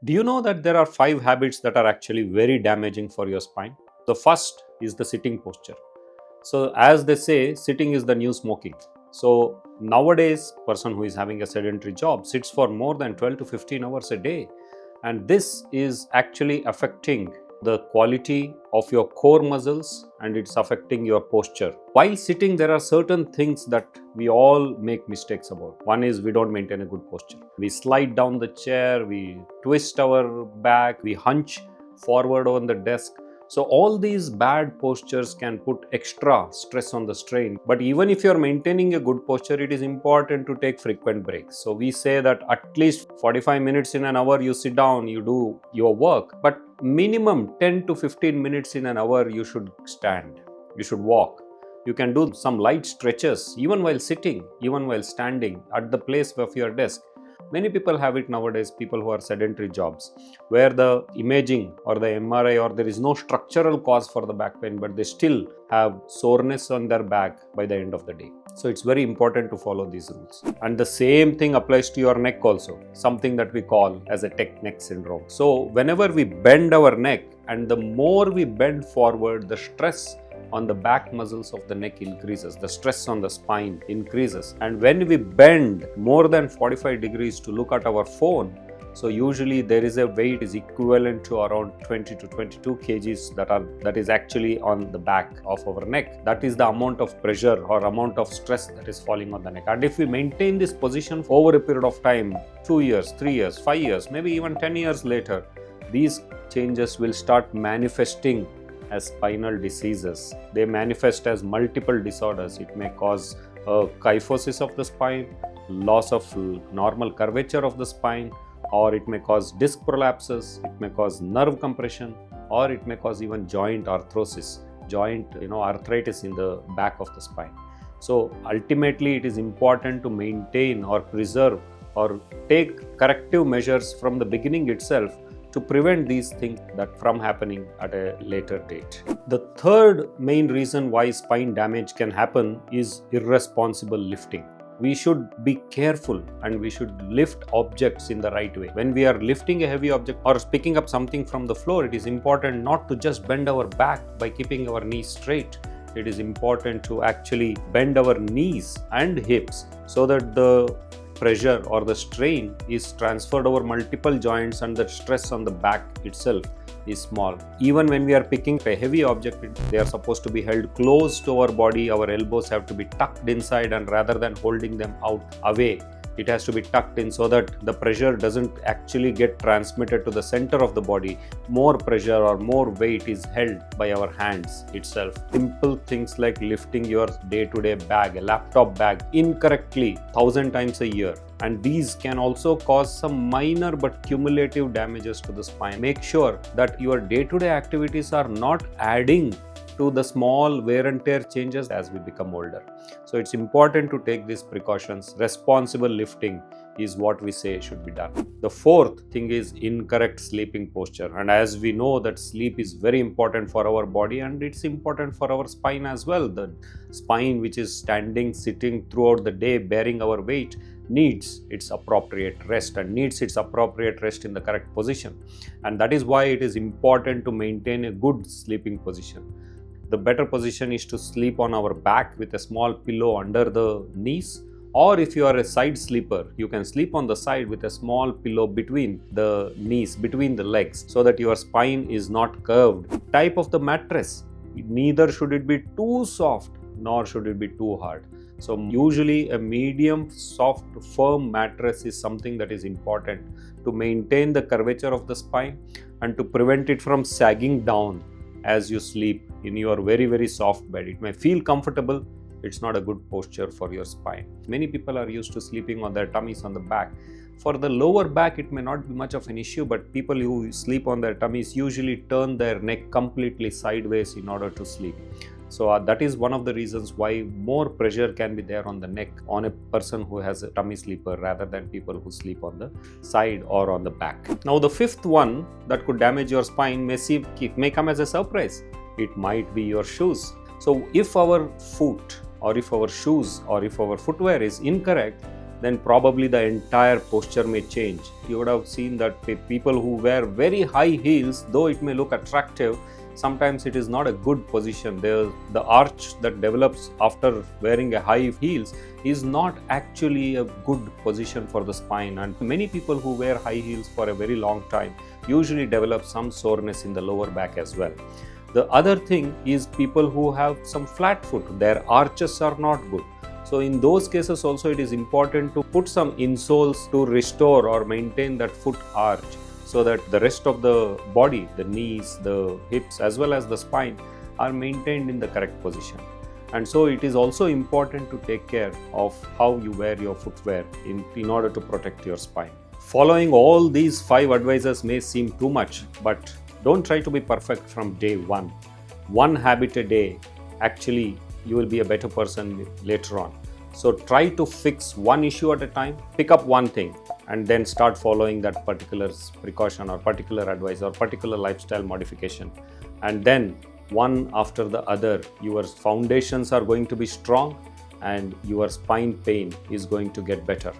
Do you know that there are 5 habits that are actually very damaging for your spine? The first is the sitting posture. So, as they say, sitting is the new smoking. So, nowadays, person who is having a sedentary job sits for more than 12 to 15 hours a day, and this is actually affecting the quality of your core muscles and it's affecting your posture. While sitting, there are certain things that we all make mistakes about. One is we don't maintain a good posture. We slide down the chair, we twist our back, we hunch forward on the desk. So all these bad postures can put extra stress on the strain. But even if you're maintaining a good posture, it is important to take frequent breaks. So we say that at least 45 minutes in an hour you sit down, you do your work, but minimum 10 to 15 minutes in an hour you should stand, you should walk. You can do some light stretches even while sitting, even while standing at the place of your desk. Many people have it nowadays, people who are sedentary jobs, where the imaging or the MRI or there is no structural cause for the back pain, but they still have soreness on their back by the end of the day. So it's very important to follow these rules. And the same thing applies to your neck also, something that we call as a tech neck syndrome. So whenever we bend our neck and the more we bend forward, the stress on the back muscles of the neck increases, the stress on the spine increases. And when we bend more than 45 degrees to look at our phone, so usually there is a weight is equivalent to around 20 to 22 kgs that is actually on the back of our neck. That is the amount of pressure or amount of stress that is falling on the neck. And if we maintain this position over a period of time, 2 years, 3 years, 5 years, maybe even 10 years later, these changes will start manifesting as spinal diseases. They manifest as multiple disorders. It may cause kyphosis of the spine, loss of normal curvature of the spine, or it may cause disc prolapses, it may cause nerve compression, or it may cause even joint arthrosis, joint arthritis in the back of the spine. So ultimately it is important to maintain or preserve or take corrective measures from the beginning itself to prevent these things that from happening at a later date. The third main reason why spine damage can happen is irresponsible lifting. We should be careful and we should lift objects in the right way. When we are lifting a heavy object or picking up something from the floor, it is important not to just bend our back by keeping our knees straight. It is important to actually bend our knees and hips so that the pressure or the strain is transferred over multiple joints and the stress on the back itself is small. Even when we are picking a heavy object, they are supposed to be held close to our body. Our elbows have to be tucked inside, and rather than holding them out away, it has to be tucked in so that the pressure doesn't actually get transmitted to the center of the body. More pressure or more weight is held by our hands itself. Simple things like lifting your day-to-day bag, a laptop bag, incorrectly 1,000 times a year. And these can also cause some minor but cumulative damages to the spine. Make sure that your day-to-day activities are not adding to the small wear and tear changes as we become older. So it's important to take these precautions. Responsible lifting is what we say should be done. The fourth thing is incorrect sleeping posture. And as we know that sleep is very important for our body and it's important for our spine as well. The spine, which is standing, sitting throughout the day, bearing our weight, needs its appropriate rest and needs its appropriate rest in the correct position. And that is why it is important to maintain a good sleeping position. The better position is to sleep on our back with a small pillow under the knees, or if you are a side sleeper, you can sleep on the side with a small pillow between the knees, between the legs, so that your spine is not curved. Type of the mattress, neither should it be too soft nor should it be too hard. So usually a medium soft firm mattress is something that is important to maintain the curvature of the spine and to prevent it from sagging down as you sleep in your very, very soft bed. It may feel comfortable, it's not a good posture for your spine. Many people are used to sleeping on their tummies on the back. For the lower back, it may not be much of an issue, but people who sleep on their tummies usually turn their neck completely sideways in order to sleep. So that is one of the reasons why more pressure can be there on the neck on a person who has a tummy sleeper rather than people who sleep on the side or on the back. Now the fifth one that could damage your spine may come as a surprise. It might be your shoes. So if our foot or if our shoes or if our footwear is incorrect, then probably the entire posture may change. You would have seen that people who wear very high heels, though it may look attractive, sometimes it is not a good position. The arch that develops after wearing a high heels is not actually a good position for the spine, and many people who wear high heels for a very long time usually develop some soreness in the lower back as well. The other thing is people who have some flat foot, their arches are not good. So in those cases also it is important to put some insoles to restore or maintain that foot arch, so that the rest of the body, the knees, the hips as well as the spine are maintained in the correct position. And so it is also important to take care of how you wear your footwear in order to protect your spine. Following all these 5 advices may seem too much, but don't try to be perfect from day one. One habit a day, actually you will be a better person later on. So try to fix one issue at a time, pick up one thing and then start following that particular precaution or particular advice or particular lifestyle modification. And then one after the other, your foundations are going to be strong and your spine pain is going to get better.